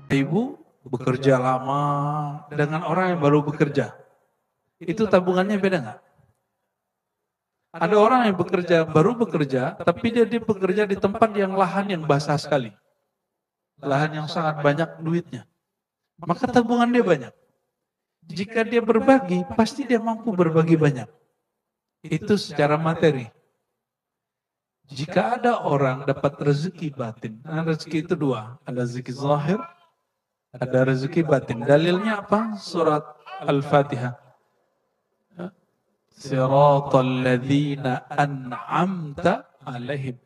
Ibu bekerja lama dengan orang yang baru bekerja. Itu tabungannya beda nggak? Ada orang yang baru bekerja, tapi dia bekerja di tempat yang lahan yang basah sekali. Lahan yang sangat banyak duitnya. Maka tabungan dia banyak. Jika dia berbagi, pasti dia mampu berbagi banyak. Itu secara materi. Jika ada orang dapat rezeki batin, nah rezeki itu dua, ada rezeki zahir, ada rezeki batin. Dalilnya apa? Surat Al-Fatihah. Siratal ladzina an'amta alaihim.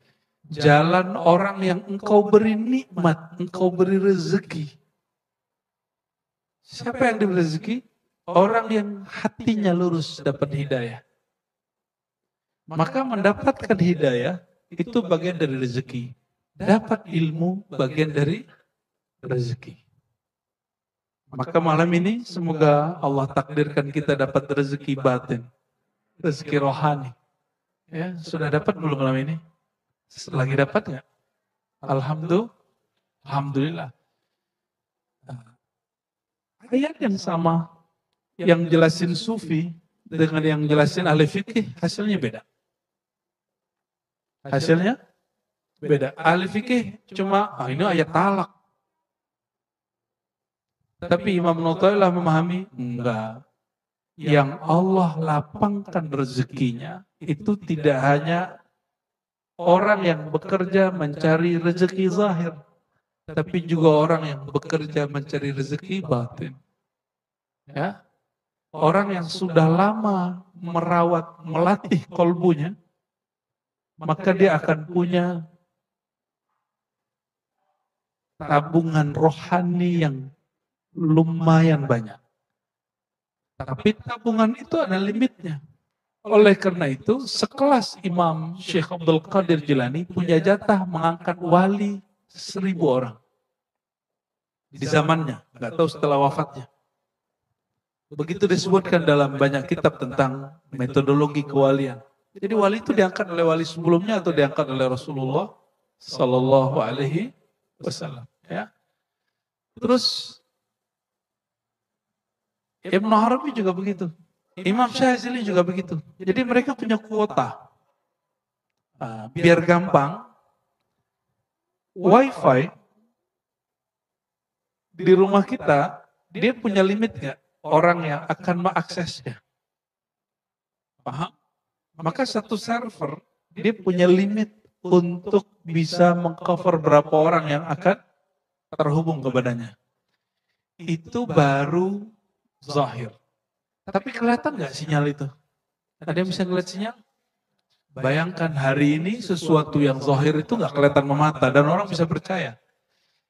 Jalan orang yang engkau beri nikmat, engkau beri rezeki. Siapa yang diberi rezeki? Orang yang hatinya lurus dapat hidayah. Maka mendapatkan hidayah itu bagian dari rezeki. Dapat ilmu bagian dari rezeki. Maka malam ini semoga Allah takdirkan kita dapat rezeki batin. Rezeki rohani. Ya, sudah dapat belum malam ini? Lagi dapat nggak? Alhamdulillah. Ayat yang sama, yang jelasin sufi dengan yang jelasin ahli fikih, hasilnya beda. Hasilnya beda. Ahli fikih cuma, ini ayat talak. Tapi Imam Nawawi memahami, enggak. Yang Allah lapangkan rezekinya, itu tidak hanya orang yang bekerja mencari rezeki zahir, tapi juga orang yang bekerja mencari rezeki batin. Ya, orang yang sudah lama merawat, melatih kolbunya, maka dia akan punya tabungan rohani yang lumayan banyak. Tapi tabungan itu ada limitnya. Oleh karena itu, sekelas Imam Syekh Abdul Qadir Jilani punya jatah mengangkat wali 1000 orang. Di zamannya, nggak tahu setelah wafatnya. Begitu disebutkan dalam banyak kitab tentang metodologi kewalian. Jadi wali itu diangkat oleh wali sebelumnya atau diangkat oleh Rasulullah Sallallahu Alaihi Wasallam. Ya. Terus Ibnu Arabi juga begitu. Imam Syazili juga begitu. Jadi mereka punya kuota. Biar gampang, wifi di rumah kita, dia punya limit nggak? Orang yang akan mengaksesnya. Paham? Maka satu server, dia punya limit untuk bisa mengcover berapa orang yang akan terhubung kepadanya. Itu baru zahir. Tapi kelihatan nggak sinyal itu? Ada yang bisa ngeliat sinyal? Bayangkan hari ini sesuatu yang zahir itu nggak kelihatan memata dan orang bisa percaya.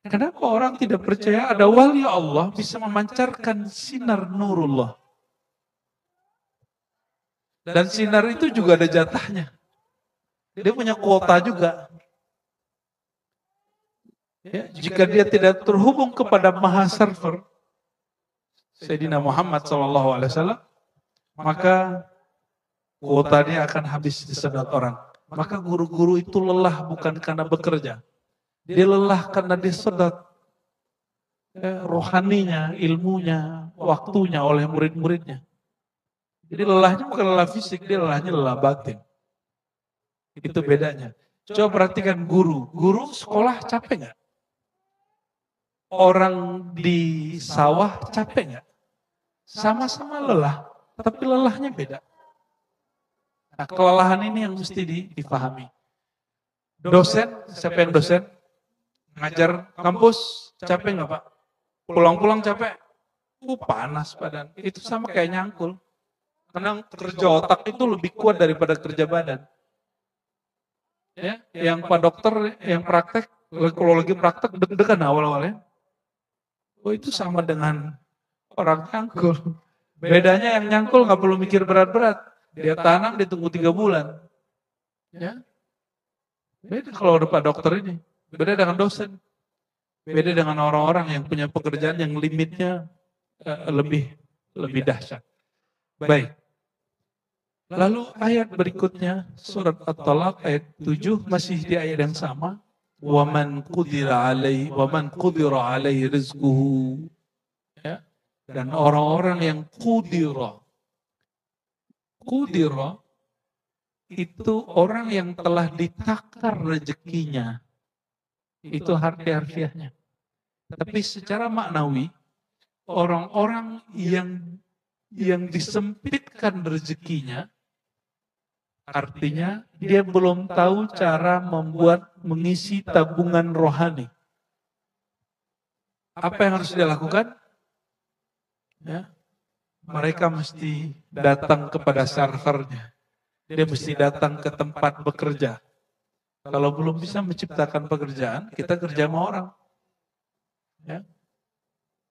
Kenapa orang tidak percaya ada wali Allah bisa memancarkan sinar nurullah? Dan sinar itu juga ada jatahnya. Dia punya kuota juga. Ya, jika dia tidak terhubung kepada maha server, Sayyidina Muhammad SAW, maka kuota dia akan habis disedot orang. Maka guru-guru itu lelah bukan karena bekerja. Dia lelah karena disedot rohaninya, ilmunya, waktunya oleh murid-muridnya. Jadi lelahnya bukan lelah fisik, dia lelahnya lelah batin. Itu bedanya. Coba perhatikan guru. Guru sekolah capek nggak? Orang di sawah capek nggak? Sama-sama lelah, tapi lelahnya beda. Nah, kelelahan ini yang mesti dipahami. Dosen, siapa yang dosen? Ngajar kampus, capek nggak Pak? Pulang-pulang capek? Panas badan. Itu sama kayak nyangkul. Karena kerja otak itu lebih kuat daripada kerja badan. Ya, yang Pak Dokter, yang praktek, kalau lagi praktek deg-degan awal-awalnya. Oh itu sama dengan orang nyangkul. Bedanya yang nyangkul nggak perlu mikir berat-berat. Dia tanam, ditunggu 3 bulan. Ya. Beda kalau udah Pak Dokter ini. Beda dengan dosen. Beda dengan orang-orang yang punya pekerjaan yang limitnya lebih dahsyat. Baik. Lalu ayat berikutnya, surat At-Talaq ayat 7, masih di ayat yang sama. waman qudira alaihi rizquhu. Ya. Dan orang-orang yang qudira itu orang yang telah ditakar rezekinya. Itu harfiahnya. Tapi secara maknawi, orang-orang yang disempitkan rezekinya, artinya dia belum tahu cara mengisi tabungan rohani. Apa yang harus dia lakukan? Ya, mereka mesti datang kepada servernya. Dia mesti datang ke tempat bekerja. Kalau belum bisa menciptakan pekerjaan, kita kerja sama orang. Ya.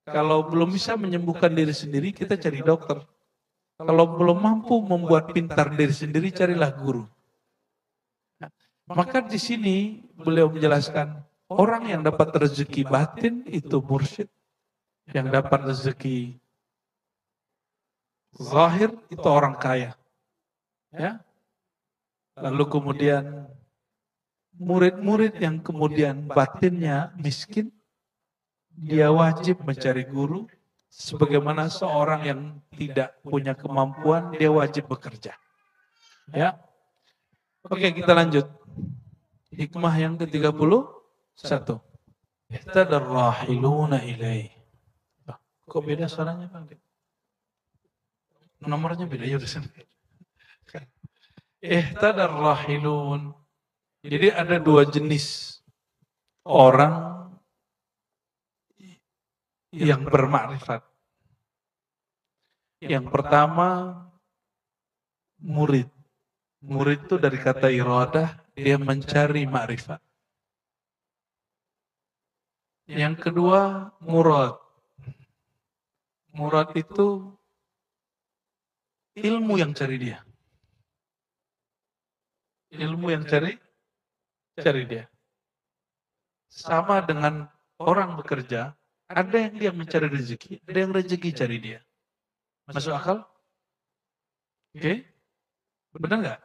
Kalau belum bisa menyembuhkan diri sendiri, kita cari dokter. Kalau belum mampu membuat pintar diri sendiri, carilah guru. Nah, maka di sini beliau menjelaskan, orang yang dapat rezeki batin itu mursyid. Yang dapat rezeki zahir itu orang kaya. Ya. Lalu kemudian murid-murid yang kemudian batinnya miskin, dia wajib mencari guru. Sebagaimana seorang yang tidak punya kemampuan, dia wajib bekerja. Ya. Oke, kita lanjut. Hikmah yang ke-31. Ihtadar rahiluna ilaih. Kok beda suaranya, Bang? Nomornya beda, ya udah sana. Ihtadar rahilun. Jadi ada dua jenis orang yang bermakrifat. Yang pertama, murid. Murid itu dari kata iradah, dia mencari makrifat. Yang kedua, murad. Murad itu ilmu yang cari dia. Ilmu yang cari dia. Sama dengan orang bekerja, ada yang dia mencari rezeki, ada yang rezeki cari dia. Masuk akal? Oke? Benar nggak?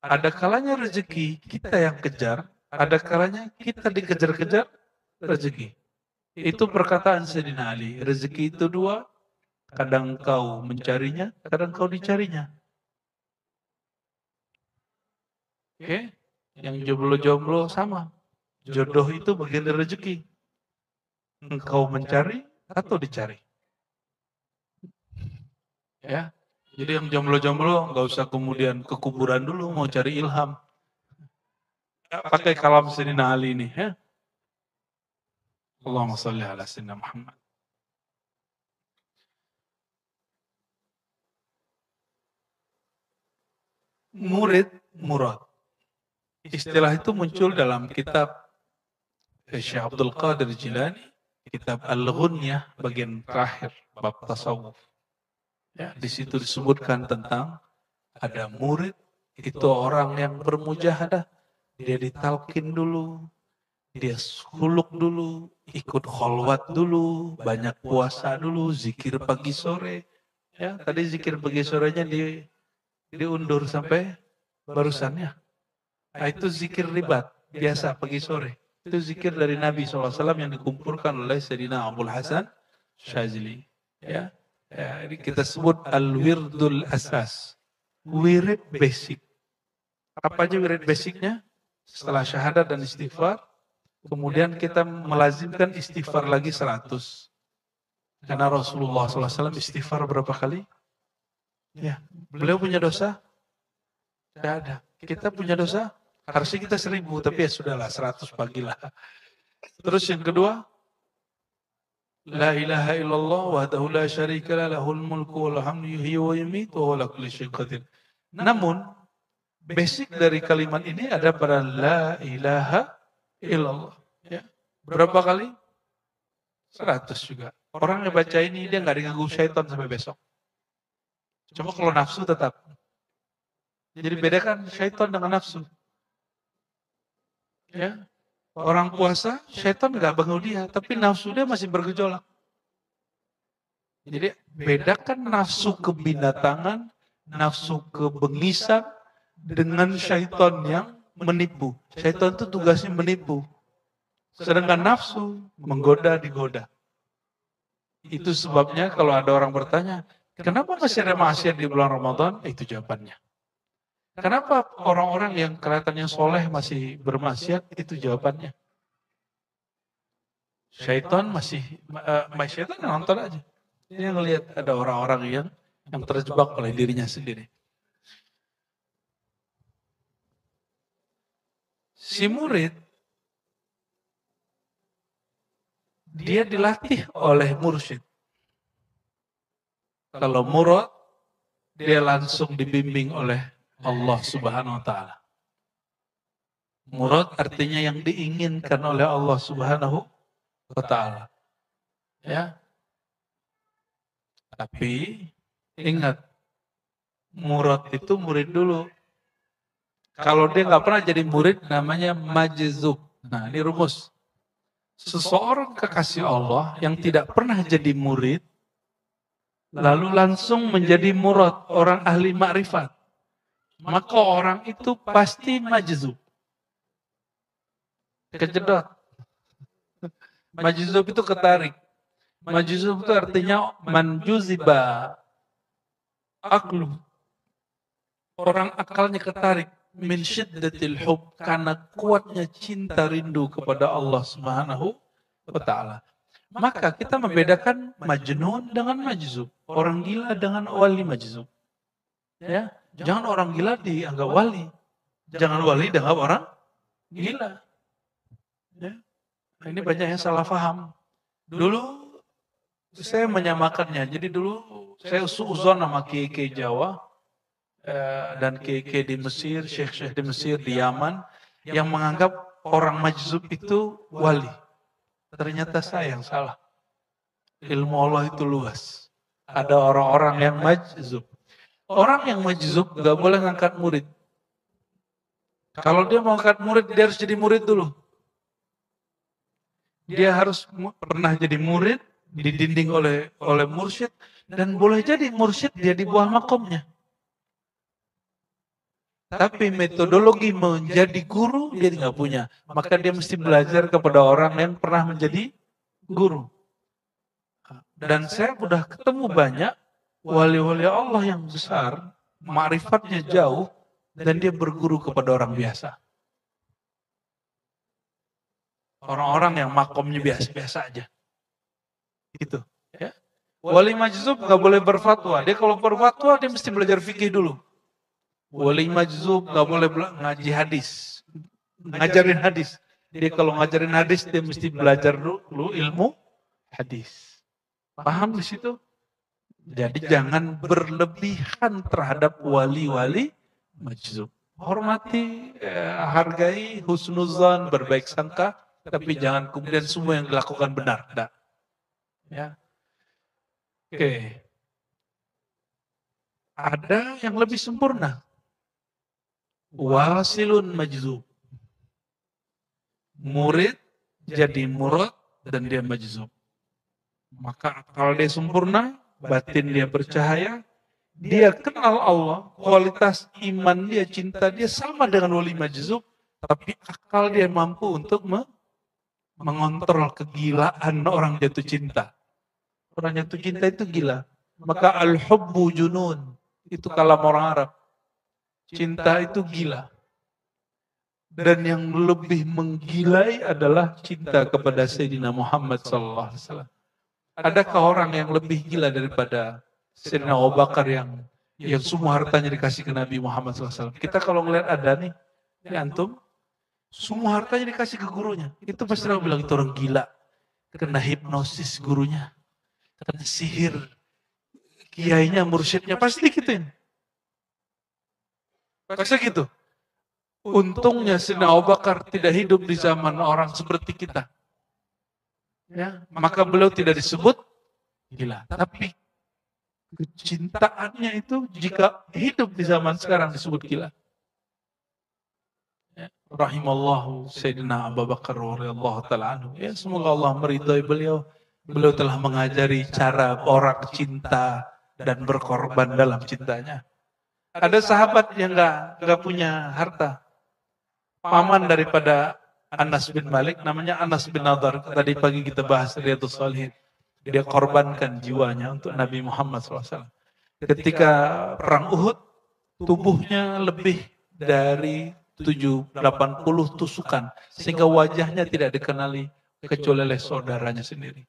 Ada kalanya rezeki kita yang kejar, ada kalanya kita dikejar-kejar rezeki. Itu perkataan Sayyidina Ali. Rezeki itu dua, kadang kau mencarinya, kadang kau dicarinya. Oke? Yang jomblo-jomblo sama. Jodoh itu bagian dari rezeki. Engkau mencari atau dicari. Ya. Jadi yang jomblo-jomblo nggak usah kemudian ke kuburan dulu mau cari ilham. Pakai kalam Sayyidina Ali ini, ya. Allahumma shalli ala Sayyidina Muhammad. Murid, murad. Istilah itu muncul dalam kitab Syekh Abdul Qadir Jilani, kitab Al-Ghunyah bagian terakhir bab tasawuf. Ya, di situ disebutkan tentang ada murid, itu orang yang bermujahadah, dia ditalkin dulu, dia suluk dulu, ikut kholwat dulu, banyak puasa dulu, zikir pagi sore. Ya, tadi zikir pagi sorenya diundur sampai barusannya. Nah, itu zikir ribat, biasa pagi sore. Itu zikir dari Nabi SAW yang dikumpulkan oleh Sayyidina Abdul Hasan Syazili. Ya. Ya, ini kita sebut al-wirdul asas. Wirid basic. Apa aja wirid basicnya? Setelah syahadat dan istighfar, kemudian kita melazimkan istighfar lagi 100. Karena Rasulullah SAW istighfar berapa kali? Ya, beliau punya dosa? Tidak ada. Kita punya dosa? Harusnya kita 1000, tapi ya sudahlah 100 pagilah. Terus yang kedua, La ilaha illallah wahdahu la syarika lah lahul mulku wal hamdu yuhyi wa yumiitu wa huwa ala kulli syai'in qadir. Namun basic dari kalimat ini ada pada la ilaha illallah. Ya. Berapa kali? 100 juga. Orang yang baca ini dia nggak diganggu syaitan sampai besok. Cuma kalau nafsu tetap. Jadi bedakan syaitan dengan nafsu. Ya. Orang puasa, syaitan nggak bangun dia, tapi nafsu dia masih bergejolak. Jadi bedakan nafsu kebinatangan, nafsu kebengisan dengan syaitan yang menipu. Syaitan itu tugasnya menipu. Sedangkan nafsu menggoda, digoda. Itu sebabnya kalau ada orang bertanya, kenapa masih ada maksiat di bulan Ramadan? Itu jawabannya. Kenapa orang-orang yang kelihatannya soleh masih bermaksiat? Itu jawabannya. Syaitan syaitan nonton aja. Dia ngelihat ada orang-orang yang terjebak oleh dirinya sendiri. Si murid, dia dilatih oleh mursyid. Kalau murad, dia langsung dibimbing oleh Allah Subhanahu wa Ta'ala. Murad artinya yang diinginkan oleh Allah Subhanahu wa Ta'ala. Ya. Tapi ingat, murad itu murid dulu. Kalau dia nggak pernah jadi murid, namanya majzub. Nah, ini rumus. Seseorang kekasih Allah yang tidak pernah jadi murid, lalu langsung menjadi murad, orang ahli makrifat. Maka orang itu pasti majzub. Kejedot. Majzub itu ketarik. Majzub itu artinya manjuziba aklu. Orang akalnya ketarik. Min syiddatil hub, karena kuatnya cinta rindu kepada Allah Subhanahu wa Ta'ala. Maka kita membedakan majnun dengan majzub, orang gila dengan wali majzub. Ya, jangan orang gila dianggap wali, jangan wali dianggap orang gila. Ya. Ini banyak yang salah paham. Dulu saya menyamakannya. Jadi dulu saya suuzon sama kiai Jawa. Dan kiai di Mesir, syekh-syekh di Mesir, di Yaman, yang menganggap orang majzub itu wali. Ternyata saya yang salah. Ilmu Allah itu luas. Ada orang-orang yang majzub. Orang yang majzub gak boleh ngangkat murid. Kalau dia mau ngangkat murid, dia harus jadi murid dulu. Dia harus pernah jadi murid, dididik oleh mursyid, dan boleh jadi mursyid dia di bawah makomnya. Tapi metodologi menjadi guru dia tidak punya. Maka dia mesti belajar kepada orang yang pernah menjadi guru. Dan saya sudah ketemu banyak wali-wali Allah yang besar, ma'rifatnya jauh, dan dia berguru kepada orang biasa. Orang-orang yang makomnya biasa-biasa aja. Gitu. Ya. Wali majzub nggak boleh berfatwa. Dia kalau berfatwa dia mesti belajar fikih dulu. Wali majzub nggak boleh ngaji hadis, ngajarin hadis. Dia kalau ngajarin hadis dia mesti belajar dulu ilmu hadis. Paham di situ? Jadi jangan berlebihan terhadap wali-wali majzub. Hormati, hargai, husnuzan, berbaik sangka, tapi jangan kemudian semua yang dilakukan benar. Nah. Ya. Oke. Ada yang lebih sempurna. Wasilun majzub. Murid jadi murad dan dia majzub. Maka akal dia sempurna, batin dia bercahaya, dia kenal Allah, kualitas iman dia, cinta dia sama dengan wali majzub, tapi akal dia mampu untuk mengontrol kegilaan orang jatuh cinta. Orang jatuh cinta itu gila. Maka al-hubbu junun, itu kalam orang Arab. Cinta itu gila. Dan yang lebih menggilai adalah cinta kepada Sayyidina Muhammad SAW. Adakah orang yang lebih gila daripada Sayyidina Abu Bakar yang semua hartanya dikasih ke Nabi Muhammad SAW? Kita kalau ngeliat ada nih, ini antum, semua hartanya dikasih ke gurunya. Itu pasti orang bilang itu orang gila. Kena hipnosis gurunya. Kena sihir. Kiainya, mursyidnya, pasti gituin. Pasti gitu. Untungnya Sayyidina Abu Bakar tidak hidup di zaman orang seperti kita. Ya, maka beliau tidak disebut gila. Tapi kecintaannya itu jika hidup di zaman sekarang disebut gila. Ya, rahimallahu Sayyidina Abu Bakar radhiyallahu ta'ala anhu. Ya, semoga Allah meridhai beliau. Beliau telah mengajari cara orang cinta dan berkorban dalam cintanya. Ada sahabat yang nggak punya harta, paman daripada Anas bin Malik, namanya Anas bin Nadar. Tadi pagi kita bahas Riyadhus Shalihin. Dia korbankan jiwanya untuk Nabi Muhammad SAW. Ketika perang Uhud, tubuhnya lebih dari 80 tusukan, sehingga wajahnya tidak dikenali kecuali oleh saudaranya sendiri.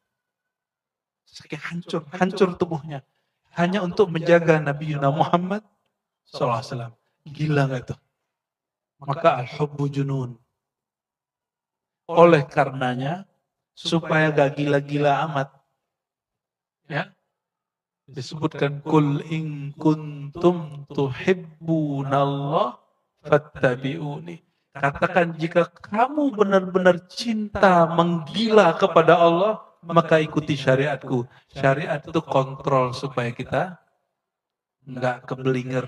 Saking hancur tubuhnya. Hanya untuk menjaga Nabi Muhammad SAW. Gila nggak tuh? Maka al-hubbu junun. Oleh karenanya, supaya gak gila-gila amat, ya, disebutkan kul in kuntum tuhibbunallah fattabi'uni. Katakan jika kamu benar-benar cinta menggila kepada Allah, maka ikuti syariatku. Syariat itu kontrol supaya kita nggak kebelinger,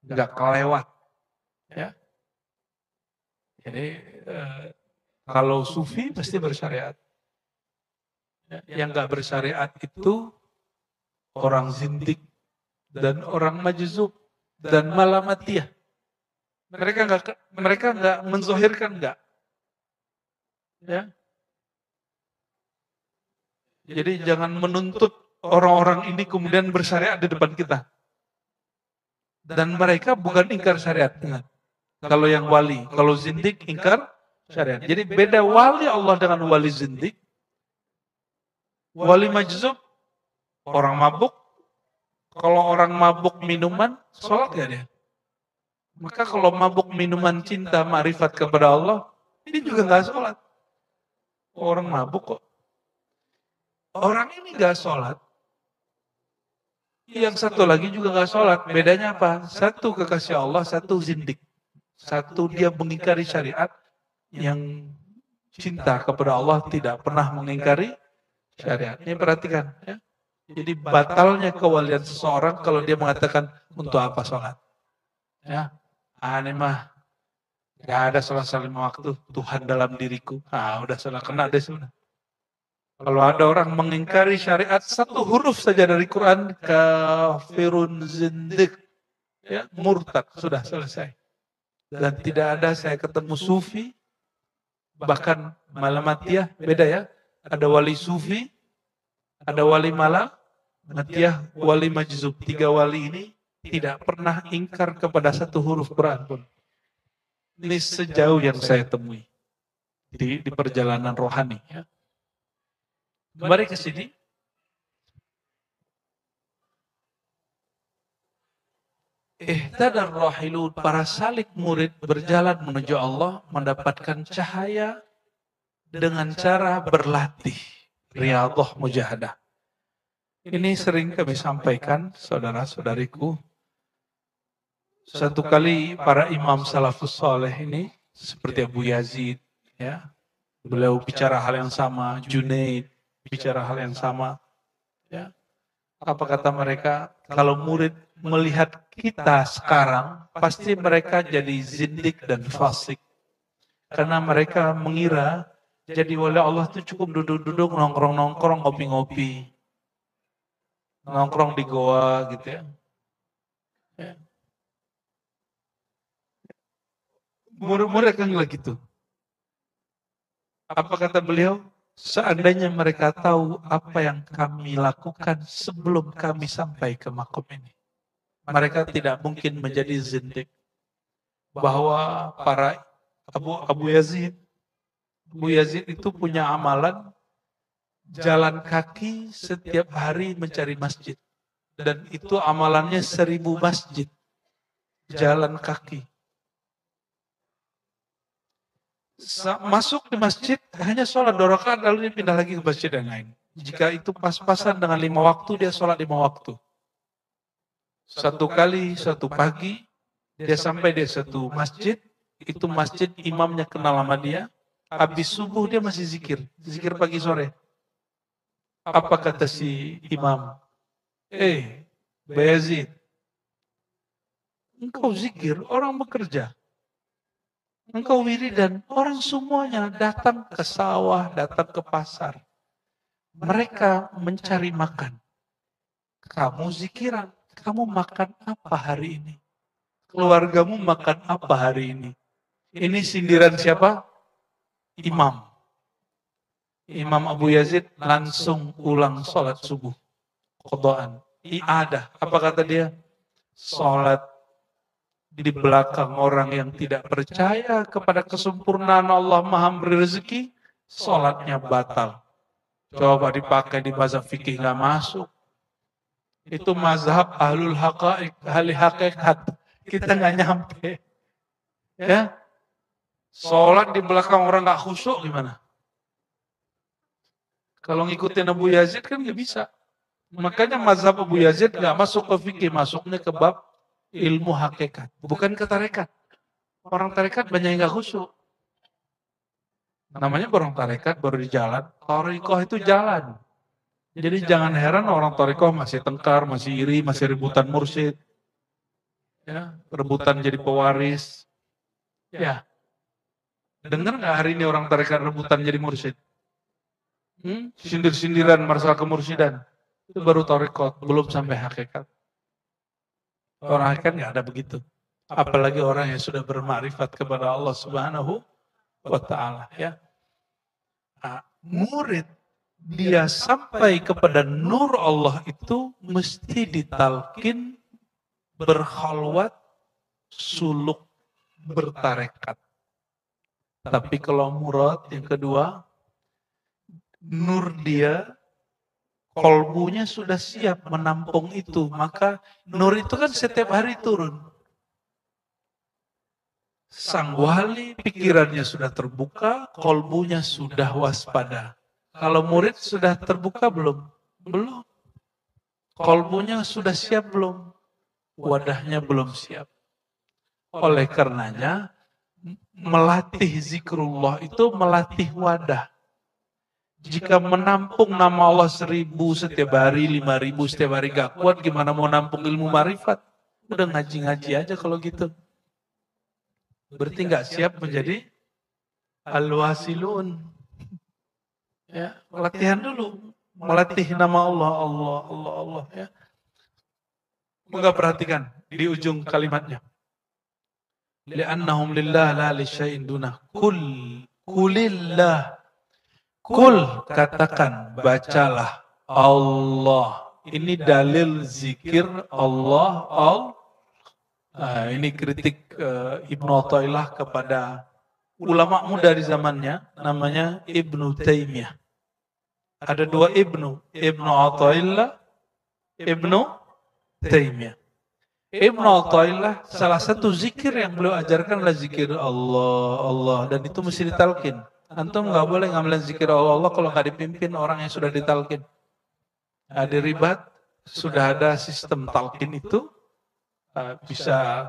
nggak kelewat. Ya. Jadi kalau sufi pasti bersyariat. Yang nggak bersyariat itu orang zindik dan orang majzub dan malamatiyah. Mereka nggak menzohirkan, nggak. Ya. Jadi jangan menuntut orang-orang ini kemudian bersyariat di depan kita. Dan mereka bukan ingkar syariat. Kalau yang wali, kalau zindik ingkar syariat. Jadi beda wali Allah dengan wali zindik. Wali majzub, orang mabuk. Kalau orang mabuk minuman, sholat gak dia? Maka kalau mabuk minuman cinta, ma'rifat kepada Allah, ini juga gak sholat. Orang mabuk kok. Orang ini gak sholat. Yang satu lagi juga gak sholat. Bedanya apa? Satu kekasih Allah, satu zindik. Satu dia mengingkari syariat, yang cinta kepada Allah tidak pernah mengingkari syariat. Ini perhatikan. Ya. Jadi batalnya kewalian seseorang kalau dia mengatakan untuk apa sholat. Ya, ini mah gak ada sholat 5 waktu, Tuhan dalam diriku. Udah sholat kena deh sudah. Kalau ada orang mengingkari syariat satu huruf saja dari Quran, kafirun zindik, ya, murtad, sudah selesai. Dan tidak ada saya ketemu sufi, bahkan malamatiyah, beda ya. Ada wali sufi, ada wali malamatiyah, wali majzub. 3 wali ini tidak pernah ingkar kepada satu huruf Quran pun. Ini sejauh yang saya temui di perjalanan rohani. Ya. Mari ke sini. Ihtadar rahilun, para salik murid berjalan menuju Allah, mendapatkan cahaya dengan cara berlatih. Riyadhah mujahadah. Ini sering kami sampaikan, saudara-saudariku. Satu kali para imam salafus saleh ini, seperti Abu Yazid, ya, beliau bicara hal yang sama, Junaid bicara hal yang sama. Ya. Apa kata mereka? Kalau murid melihat kita sekarang, pasti mereka jadi zindik dan fasik. Karena mereka mengira jadi wali Allah itu cukup duduk-duduk, nongkrong-nongkrong, ngopi-ngopi. Nongkrong di goa gitu ya. Ya. Murid-murid kan gitu. Apa kata beliau? Seandainya mereka tahu apa yang kami lakukan sebelum kami sampai ke makom ini, mereka tidak mungkin menjadi zindik. Bahwa para Abu Yazid itu punya amalan jalan kaki setiap hari mencari masjid. Dan itu amalannya 1000 masjid. Jalan kaki. Masuk di masjid, hanya sholat 2 rakaat, lalu dia pindah lagi ke masjid yang lain. Jika itu pas-pasan dengan 5 waktu, dia sholat 5 waktu. Satu kali, satu pagi, dia sampai di satu masjid, itu masjid imamnya kenal sama dia, habis subuh dia masih zikir pagi sore. Apa kata si imam? Bayazid, engkau zikir, orang bekerja. Engkau wiridan, orang semuanya datang ke sawah, datang ke pasar. Mereka mencari makan. Kamu zikiran, kamu makan apa hari ini? Keluargamu makan apa hari ini? Ini sindiran siapa? Imam. Imam Abu Yazid langsung ulang sholat subuh. Qadaan. I'adah. Apa kata dia? Sholat di belakang orang yang tidak percaya kepada kesempurnaan Allah Maha memberi rezeki, sholatnya batal. Coba dipakai di mazhab fikih nggak masuk. Itu mazhab ahlul haqaiq, ahli hakikat. Kita nggak nyampe. Ya, sholat di belakang orang nggak khusyuk gimana? Kalau ngikutin Abu Yazid kan nggak bisa. Makanya mazhab Abu Yazid nggak masuk ke fikih, masuknya ke bab ilmu hakikat, bukan ke tarekat. Orang tarekat banyak yang nggak khusyuk. Namanya orang tarekat baru di jalan, thariqah itu jalan. Jadi jangan heran orang thariqah masih tengkar, masih iri, masih rebutan mursyid. Ya, rebutan jadi pewaris. Ya. Dengar nggak hari ini orang tarekat rebutan jadi mursyid? Sindir-sindiran masalah kemursidan. Itu baru thariqah, belum sampai hakikat. Orang hakikat nggak ada begitu. Apalagi orang yang sudah bermakrifat kepada Allah Subhanahu wa Ta'ala. Ya. Nah, murid dia sampai kepada nur Allah itu mesti ditalkin berkhalwat, suluk, bertarekat. Tapi kalau murad yang kedua, nur dia, kolbunya sudah siap menampung itu. Maka nur itu kan setiap hari turun. Sang wali pikirannya sudah terbuka, kolbunya sudah waspada. Kalau murid sudah terbuka belum? Belum. Kolbunya sudah siap belum? Wadahnya belum siap. Oleh karenanya, melatih zikrullah itu melatih wadah. Jika menampung nama Allah 1000 setiap hari, 5000 setiap hari gak kuat, gimana mau nampung ilmu marifat? Udah ngaji-ngaji aja kalau gitu. Berarti gak siap menjadi al-wasilun. Ya, latihan dulu. Melatih nama Allah, Allah, Allah, Allah. Ya. Enggak perhatikan di ujung kalimatnya. Li'annahum lillah la li syai'in dunah. Kulillah. Kul, katakan, bacalah Allah. Ini dalil zikir Allah, Allah. Ini kritik Ibnu Athaillah kepada ulama muda di zamannya, namanya Ibnu Taimiyah. Ada dua Ibnu Athaillah, Ibnu Taimiyah. Ibnu Athaillah, salah satu zikir yang beliau ajarkan adalah zikir Allah, Allah, dan itu mesti ditalkin. Antum nggak boleh ngambilin zikir Allah, Allah kalau nggak dipimpin orang yang sudah ditalkin. Di ribat sudah ada sistem talkin itu, bisa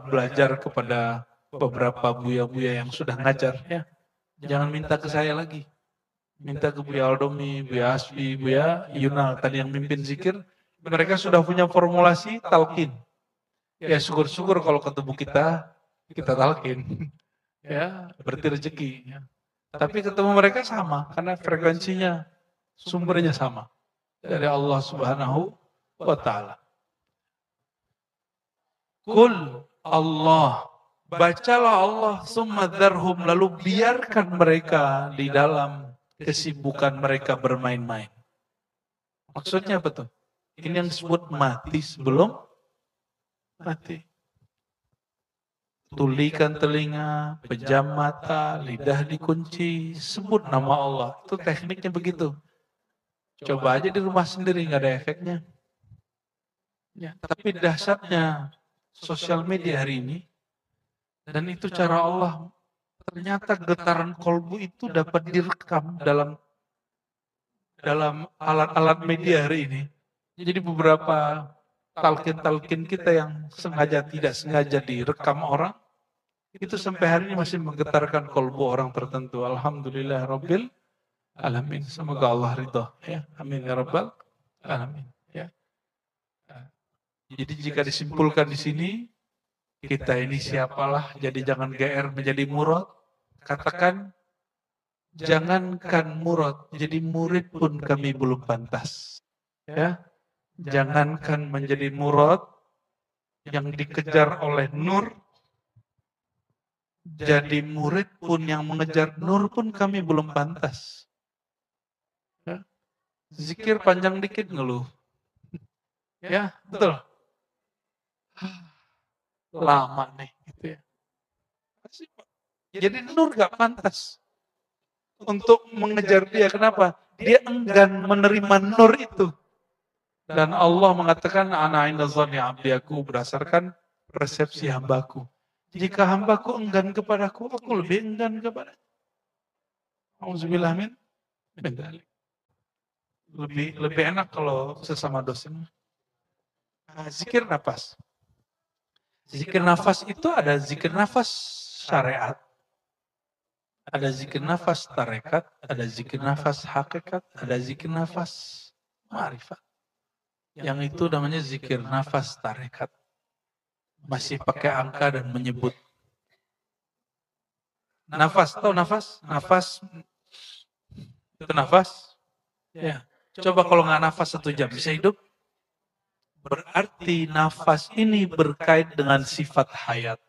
belajar kepada beberapa buya-buya yang sudah ngajar. Ya. Jangan minta ke saya lagi. Minta ke Buya Aldomi, Buya Asfi, Buya Yunal, tadi yang mimpin zikir. Mereka sudah punya formulasi talkin. Ya syukur-syukur kalau ketemu kita talkin. Ya, berarti rezeki. Ya. Tapi ketemu mereka sama, karena frekuensinya, sumbernya sama. Dari Allah Subhanahu wa Ta'ala. Kul Allah. Bacalah Allah, summa dzarhum, lalu biarkan mereka di dalam kesibukan mereka bermain-main. Maksudnya apa tuh? Ini yang disebut mati sebelum mati. Tulikan telinga, pejam mata, lidah dikunci, sebut nama Allah. Itu tekniknya begitu. Coba aja di rumah sendiri, nggak ada efeknya. Ya, tapi dahsyatnya sosial media hari ini, dan itu cara Allah. Ternyata getaran kolbu itu dapat direkam dalam alat-alat media hari ini. Jadi beberapa talkin-talkin kita yang sengaja tidak sengaja direkam orang, itu sampai hari ini masih menggetarkan kolbu orang tertentu. Alhamdulillah Rabbil Alamin. Semoga Allah ridha. Ya. Amin ya Rabbal Alamin. Ya. Jadi jika disimpulkan di sini, kita ini siapalah, jadi jangan GR menjadi murad. Katakan, jangankan murad, jadi murid pun kami belum pantas. Ya, jangankan menjadi murad yang dikejar oleh nur, Jadi murid pun yang mengejar nur pun kami belum pantas. Ya. Zikir panjang dikit ngeluh. Ya, betul. Lama nih, gitu ya. Jadi nur gak pantas untuk mengejar dia. Kenapa? Dia enggan menerima nur itu. Dan Allah mengatakan, ana inda dhanni abdi, aku berdasarkan persepsi hambaku. Jika hambaku enggan kepadaku, aku lebih enggan kepada. Auzubillah min dzalik. Lebih enak kalau sesama dosen. Nah, zikir nafas. Zikir nafas itu ada zikir nafas syariat, ada zikir nafas tarekat, ada zikir nafas hakikat, ada zikir nafas ma'rifat. Yang itu namanya zikir nafas tarekat. Masih pakai angka dan menyebut. Nafas, tahu nafas? Nafas, itu nafas. Ya. Coba kalau nggak nafas 1 jam, bisa hidup? Berarti nafas ini berkait dengan sifat hayat.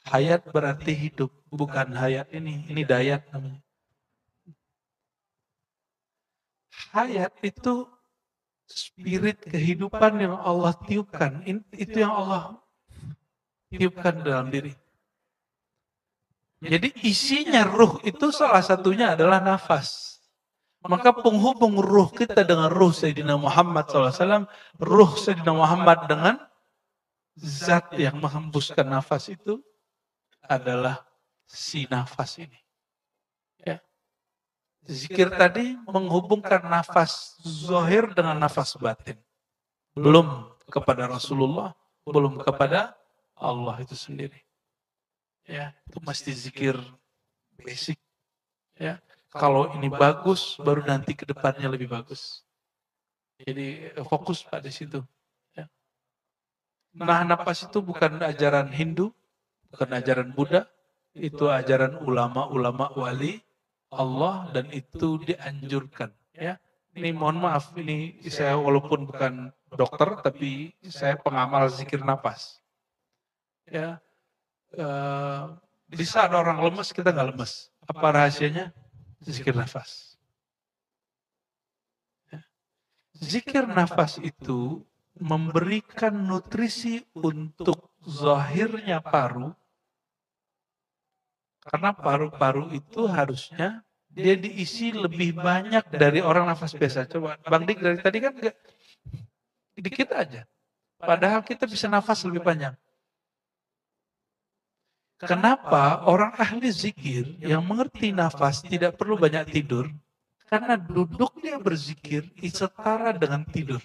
Hayat berarti hidup, bukan hayat ini dayat namanya. Hayat itu spirit kehidupan yang Allah tiupkan, itu yang Allah tiupkan dalam diri. Jadi isinya ruh itu salah satunya adalah nafas. Maka penghubung ruh kita dengan ruh Sayyidina Muhammad SAW, ruh Sayyidina Muhammad dengan zat yang menghembuskan nafas itu adalah si nafas ini. Ya. Zikir tadi menghubungkan nafas zahir dengan nafas batin. Belum kepada Rasulullah, belum kepada Allah itu sendiri. Ya, itu mesti zikir basic. Ya, kalau ini bagus, baru nanti ke depannya lebih bagus. Jadi fokus pada situ. Ya. Nah, nafas itu bukan ajaran Hindu, bukan ajaran Buddha, itu ajaran ulama-ulama wali Allah dan itu dianjurkan. Ya, ini mohon maaf, ini saya walaupun bukan dokter, tapi saya pengamal zikir nafas. Ya, di saat orang lemes kita nggak lemes. Apa rahasianya? Zikir nafas. Ya. Zikir nafas itu memberikan nutrisi untuk zahirnya paru. Karena paru-paru itu harusnya dia diisi lebih banyak dari orang nafas biasa. Coba Bang Dik dari tadi kan dikit aja. Padahal kita bisa nafas lebih panjang. Kenapa orang ahli zikir yang mengerti nafas tidak perlu banyak tidur? Karena duduk dia berzikir setara dengan tidur.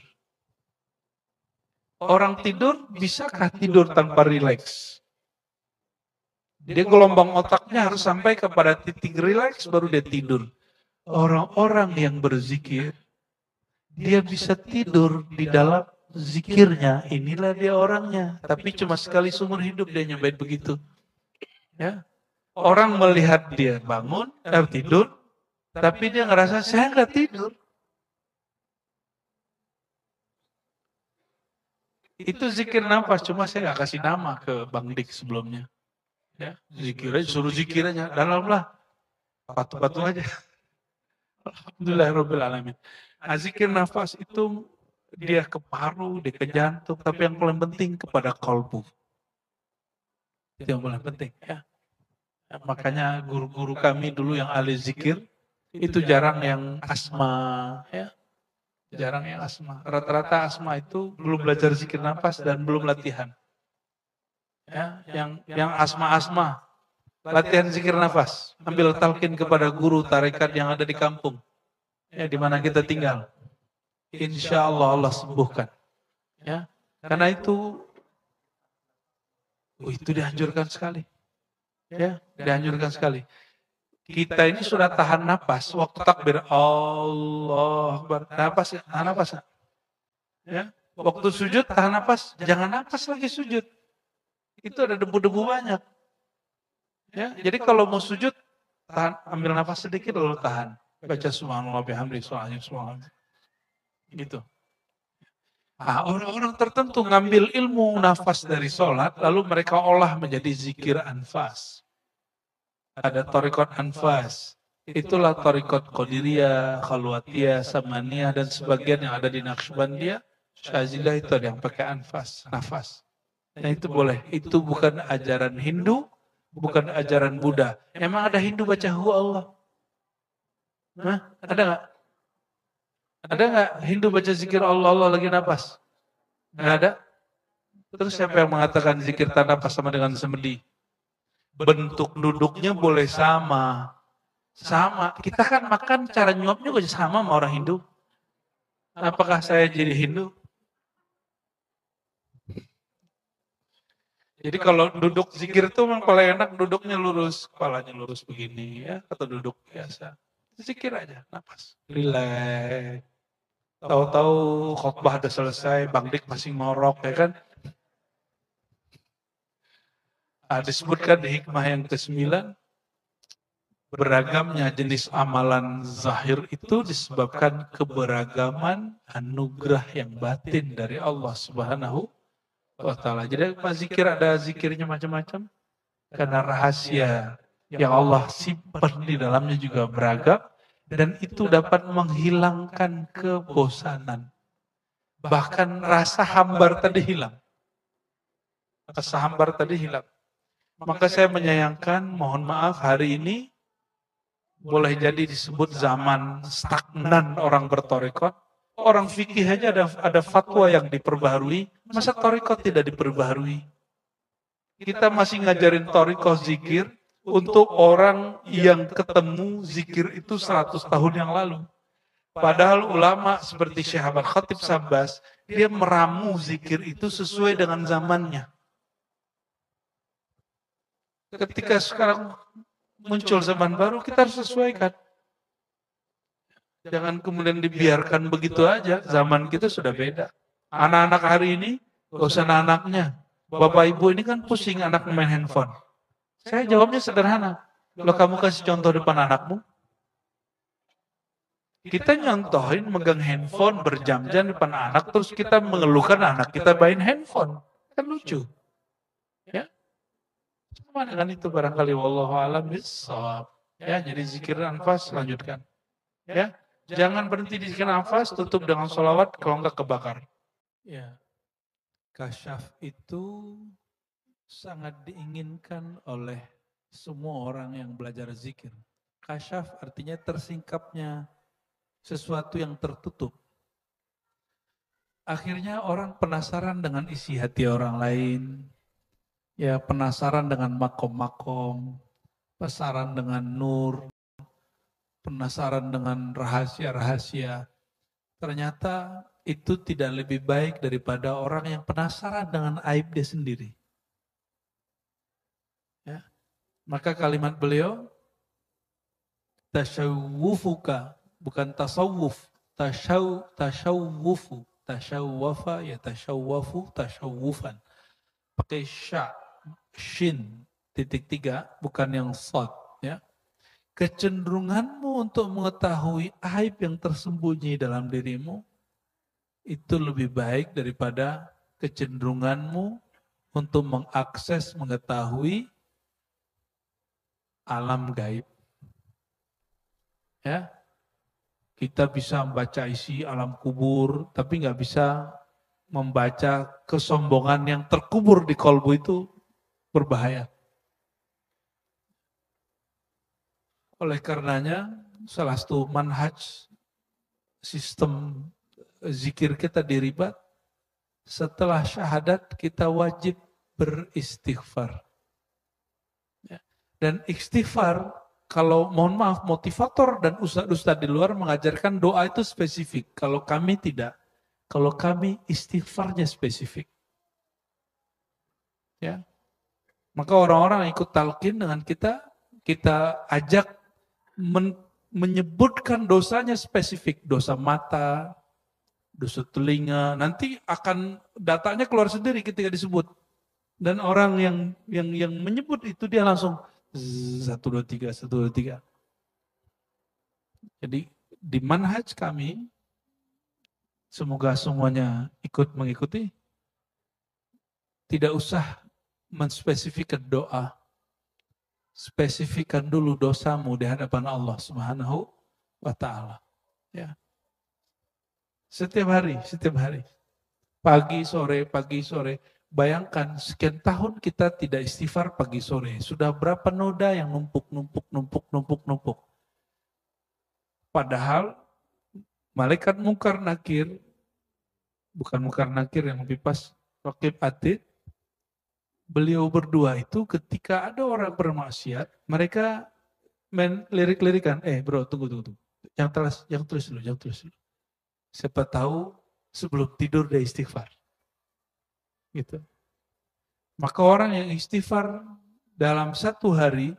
Orang tidur bisakah tidur tanpa rileks? Dia gelombang otaknya harus sampai kepada titik rileks baru dia tidur. Orang-orang yang berzikir, dia bisa tidur di dalam zikirnya. Inilah dia orangnya. Tapi cuma sekali seumur hidup dia nyobain begitu. Ya, orang melihat dia bangun, tidur, tapi dia ngerasa saya nggak tidur. Itu zikir nafas, cuma saya nggak kasih nama ke Bang Dik sebelumnya. Ya, zikir aja, suruh zikir aja, dalamlah, patu-patu aja. Alhamdulillahirrahmanirrahim. Nah, zikir nafas itu dia ke paru, dia ke jantung, tapi yang paling penting kepada kalbu. Itu yang paling penting. Ya. Ya, makanya guru-guru kami dulu yang ahli zikir, itu jarang yang asma. Ya. Jarang yang asma. Rata-rata asma itu belum belajar zikir nafas dan belum latihan. Ya, yang asma-asma, latihan zikir nafas, ambil talqin kepada guru tarekat yang ada di kampung, ya di mana kita tinggal. Insya Allah Allah sembuhkan. Ya, karena itu dianjurkan sekali. Ya, dianjurkan sekali. Kita ini sudah tahan nafas waktu takbir Allah Akbar. Nafas, tahan nafas. Ya, waktu sujud tahan nafas, jangan nafas lagi sujud. Itu ada debu-debu banyak. Ya, jadi kalau mau sujud, tahan, ambil nafas sedikit lalu tahan. Baca subhanallah bihamdi subhanallah. Gitu. Orang-orang tertentu ngambil ilmu nafas dari sholat, lalu mereka olah menjadi zikir anfas. Ada torikot anfas. Itulah torikot Qadiriyah, Khalwatiyah, Samaniyah, dan sebagian yang ada di Naqsybandiyah, Syazilah itu ada yang pakai anfas, nafas. Nah itu boleh. Itu bukan ajaran Hindu, bukan ajaran Buddha. Emang ada Hindu baca hu Allah? Hah? Ada nggak? Ada nggak Hindu baca zikir Allah, Allah lagi nafas? Nggak ada. Terus siapa yang mengatakan zikir tanpa nafas sama dengan semedi? Bentuk duduknya boleh sama. Sama. Kita kan makan cara nyuapnya juga sama sama orang Hindu. Apakah saya jadi Hindu? Jadi kalau duduk zikir itu memang paling enak duduknya lurus, kepalanya lurus begini ya, atau duduk biasa. Zikir aja, nafas. Relax. Tahu-tahu khotbah udah selesai, Bang Dik masih ngorok ya kan? Disebutkan di hikmah yang ke-9, beragamnya jenis amalan zahir itu disebabkan keberagaman anugerah yang batin dari Allah Subhanahu wa Ta'ala. Jadi zikir ada zikirnya macam-macam, karena rahasia yang Allah simpan di dalamnya juga beragam, dan itu dapat menghilangkan kebosanan. Bahkan rasa hambar tadi hilang. Rasa hambar tadi hilang. Maka saya menyayangkan, mohon maaf hari ini boleh jadi disebut zaman stagnan orang bertorikot. Orang fikih aja ada fatwa yang diperbaharui, masa torikot tidak diperbaharui? Kita masih ngajarin torikoh zikir untuk orang yang ketemu zikir itu 100 tahun yang lalu. Padahal ulama seperti Syekh Ahmad Khatib Sabbas, dia meramu zikir itu sesuai dengan zamannya. Ketika sekarang muncul zaman baru, kita harus sesuaikan. Jangan kemudian dibiarkan begitu aja, zaman kita sudah beda. Anak-anak hari ini, gak usah anak-anaknya. Bapak ibu ini kan pusing anak main handphone. Saya jawabnya sederhana. Kalau kamu kasih contoh depan anakmu, kita nyontohin megang handphone berjam-jam depan anak, terus kita mengeluhkan anak kita main handphone. Kan lucu. Ya, sama dengan itu barangkali wallahu a'lam bishawab. Ya, jadi zikir anfas lanjutkan. Ya, jangan berhenti di zikir anfas, tutup dengan sholawat kalau enggak kebakar. Ya, kasyaf itu sangat diinginkan oleh semua orang yang belajar zikir. Kasyaf artinya tersingkapnya sesuatu yang tertutup. Akhirnya orang penasaran dengan isi hati orang lain, ya penasaran dengan makom-makom, penasaran dengan nur, penasaran dengan rahasia-rahasia. Ternyata itu tidak lebih baik daripada orang yang penasaran dengan aib dia sendiri. Ya. Maka kalimat beliau, tasyawufuka, bukan tasawuf, tasyawufu, tasyawwafa ya tasyawwafu, tasyawufan. Pakai sya, shin, titik 3, bukan yang shad. Ya. Kecenderunganmu untuk mengetahui aib yang tersembunyi dalam dirimu, itu lebih baik daripada kecenderunganmu untuk mengakses, mengetahui alam gaib. Ya, kita bisa membaca isi alam kubur, tapi nggak bisa membaca kesombongan yang terkubur di kolbu, itu berbahaya. Oleh karenanya, salah satu manhaj sistem zikir kita di Ribat, setelah syahadat kita wajib beristighfar. Ya. Dan istighfar, kalau mohon maaf, motivator dan ustadz-ustadz di luar mengajarkan doa itu spesifik. Kalau kami tidak. Kalau kami istighfarnya spesifik. Ya. Maka orang-orang ikut talqin dengan kita ajak menyebutkan dosanya spesifik. Dosa mata, dosa telinga, nanti akan datanya keluar sendiri ketika disebut. Dan orang yang menyebut itu dia langsung 1, 2, 3, 1, 2, 3. Jadi di manhaj kami, Semoga semuanya ikut mengikuti. Tidak usah menspesifikkan doa. Spesifikkan dulu dosamu di hadapan Allah Subhanahu wa ta'ala. Ya. Setiap hari. Pagi, sore. Bayangkan sekian tahun kita tidak istighfar pagi, sore. Sudah berapa noda yang numpuk. Padahal malaikat mungkar nakir, bukan mungkar nakir yang lebih pas, raqib atid, beliau berdua itu ketika ada orang bermaksiat, mereka main lirik-lirikan, bro tunggu. Yang tulis dulu. Siapa tahu sebelum tidur dia istighfar. Gitu. Maka orang yang istighfar dalam satu hari,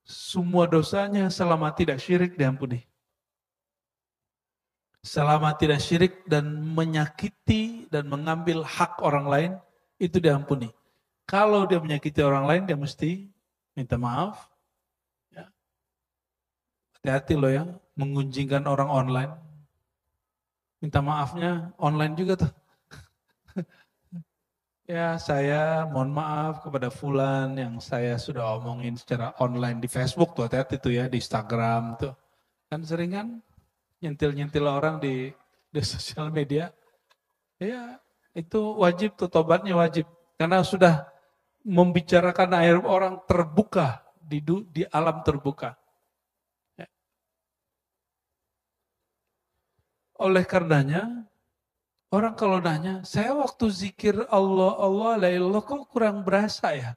semua dosanya selama tidak syirik diampuni. Selama tidak syirik dan menyakiti dan mengambil hak orang lain, itu diampuni. Kalau dia menyakiti orang lain, dia mesti minta maaf. Ya. Hati-hati loh ya, mengunjingkan orang online. Minta maafnya online juga tuh. Ya, saya mohon maaf kepada fulan yang saya sudah omongin secara online di Facebook tuh, hati-hati tuh ya, di Instagram tuh. Kan sering kan nyentil-nyentil orang di sosial media. Ya, itu wajib tuh, tobatnya wajib. Karena sudah membicarakan air orang terbuka, di alam terbuka. Ya. Oleh karenanya, orang kalau nanya, saya waktu zikir Allah, la ilallah kok kurang berasa ya?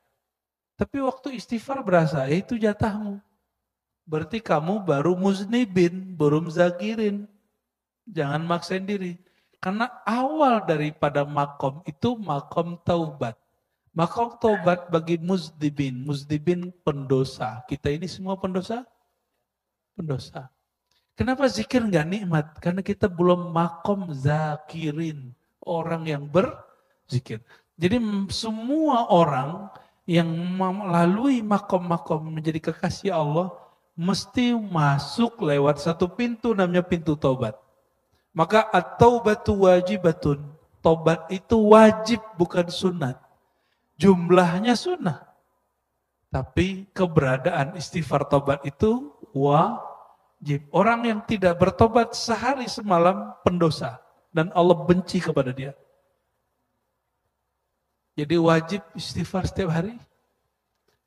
Tapi waktu istighfar berasa, ya itu jatahmu. Berarti kamu baru muznibin, belum zakirin. Jangan maksain diri. Karena awal daripada makom itu makom taubat. Makom taubat bagi muzdibin pendosa. Kita ini semua pendosa? Pendosa. Kenapa zikir nggak nikmat? Karena kita belum makom zakirin. Orang yang berzikir. Jadi semua orang yang melalui makom-makom menjadi kekasih Allah, mesti masuk lewat satu pintu namanya pintu taubat. Maka at-taubatu wajibatun. Taubat itu wajib bukan sunat. Jumlahnya sunnah. Tapi keberadaan istighfar taubat itu wajib. Orang yang tidak bertobat sehari semalam pendosa. Dan Allah benci kepada dia. Jadi wajib istighfar setiap hari.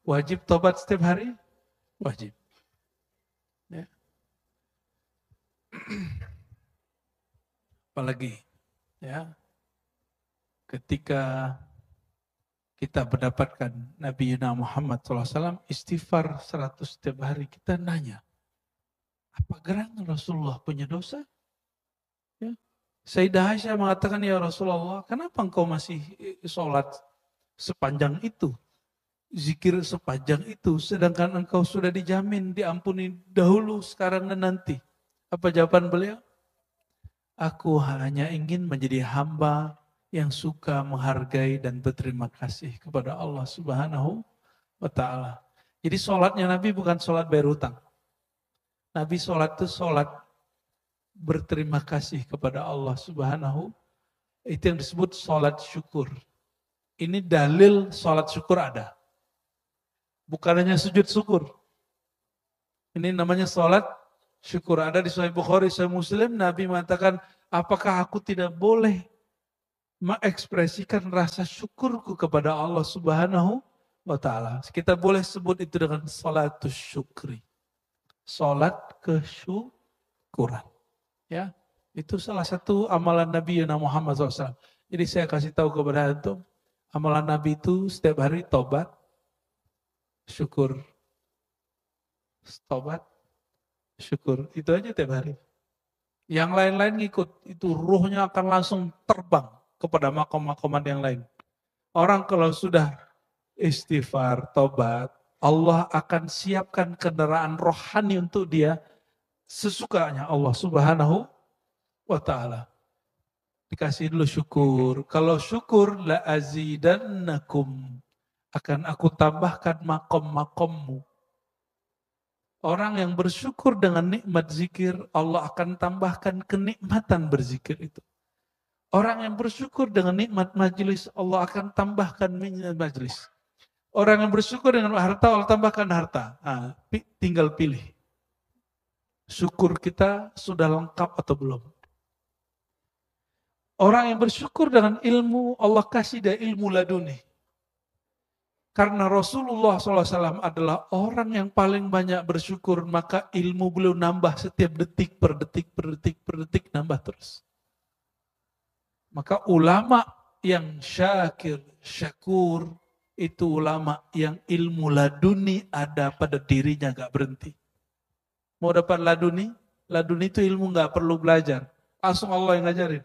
Wajib tobat setiap hari. Wajib. Ya. Apalagi ya, ketika kita mendapatkan Nabi Muhammad SAW istighfar 100 setiap hari, kita nanya, apa gerangan Rasulullah punya dosa? Ya. Sayyidah Aisyah mengatakan, ya Rasulullah, kenapa engkau masih sholat sepanjang itu? Zikir sepanjang itu, sedangkan engkau sudah dijamin, diampuni dahulu, sekarang dan nanti. Apa jawaban beliau? Aku hanya ingin menjadi hamba yang suka menghargai dan berterima kasih kepada Allah Subhanahu wa ta'ala. Jadi sholatnya Nabi bukan sholat bayar hutang. Nabi sholat itu sholat berterima kasih kepada Allah Subhanahu. Itu yang disebut sholat syukur. Ini dalil sholat syukur ada. Bukan hanya sujud syukur. Ini namanya sholat syukur. Ada di Sahih Bukhari, Sahih Muslim, Nabi mengatakan, apakah aku tidak boleh mengekspresikan rasa syukurku kepada Allah Subhanahu wa ta'ala. Kita boleh sebut itu dengan sholatus syukri. Sholat kesyukuran. Ya, itu salah satu amalan Nabi Muhammad SAW. Jadi saya kasih tahu kepada antum, amalan Nabi itu setiap hari tobat, syukur. Tobat, syukur. Itu aja tiap hari. Yang lain-lain ngikut. Itu ruhnya akan langsung terbang kepada makom-makoman yang lain. Orang kalau sudah istighfar, tobat, Allah akan siapkan kendaraan rohani untuk dia sesukanya Allah Subhanahu wa ta'ala. Dikasih dulu syukur. Kalau syukur, la azidannakum. Akan aku tambahkan makom-makommu. Orang yang bersyukur dengan nikmat zikir, Allah akan tambahkan kenikmatan berzikir itu. Orang yang bersyukur dengan nikmat majelis, Allah akan tambahkan nikmat majelis. Orang yang bersyukur dengan harta, Allah tambahkan harta. Nah, tinggal pilih. Syukur kita sudah lengkap atau belum? Orang yang bersyukur dengan ilmu, Allah kasih dia ilmu laduni. Karena Rasulullah SAW adalah orang yang paling banyak bersyukur, maka ilmu beliau nambah setiap detik per detik per detik per detik, nambah terus. Maka ulama yang syakir, syakur, itu ulama yang ilmu laduni ada pada dirinya, gak berhenti. Mau dapat laduni? Laduni itu ilmu gak perlu belajar. Langsung Allah yang ngajarin.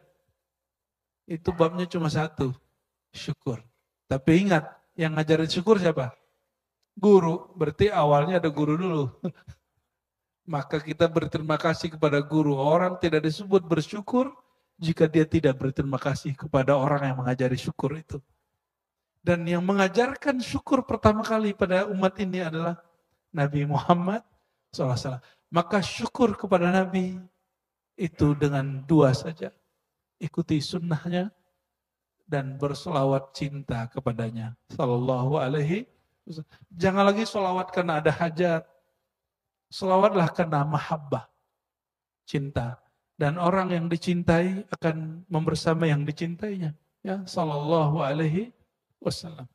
Itu babnya cuma satu, syukur. Tapi ingat, yang ngajarin syukur siapa? Guru. Berarti awalnya ada guru dulu. Maka kita berterima kasih kepada guru. Orang tidak disebut bersyukur jika dia tidak berterima kasih kepada orang yang mengajari syukur itu. Dan yang mengajarkan syukur pertama kali pada umat ini adalah Nabi Muhammad SAW. Maka syukur kepada Nabi itu dengan dua saja. Ikuti sunnahnya dan bersolawat cinta kepadanya. Sallallahu alaihi wasallam. Jangan lagi solawat karena ada hajat. Solawatlah karena mahabbah, cinta. Dan orang yang dicintai akan membersama yang dicintainya. Ya, sallallahu alaihi wasallam.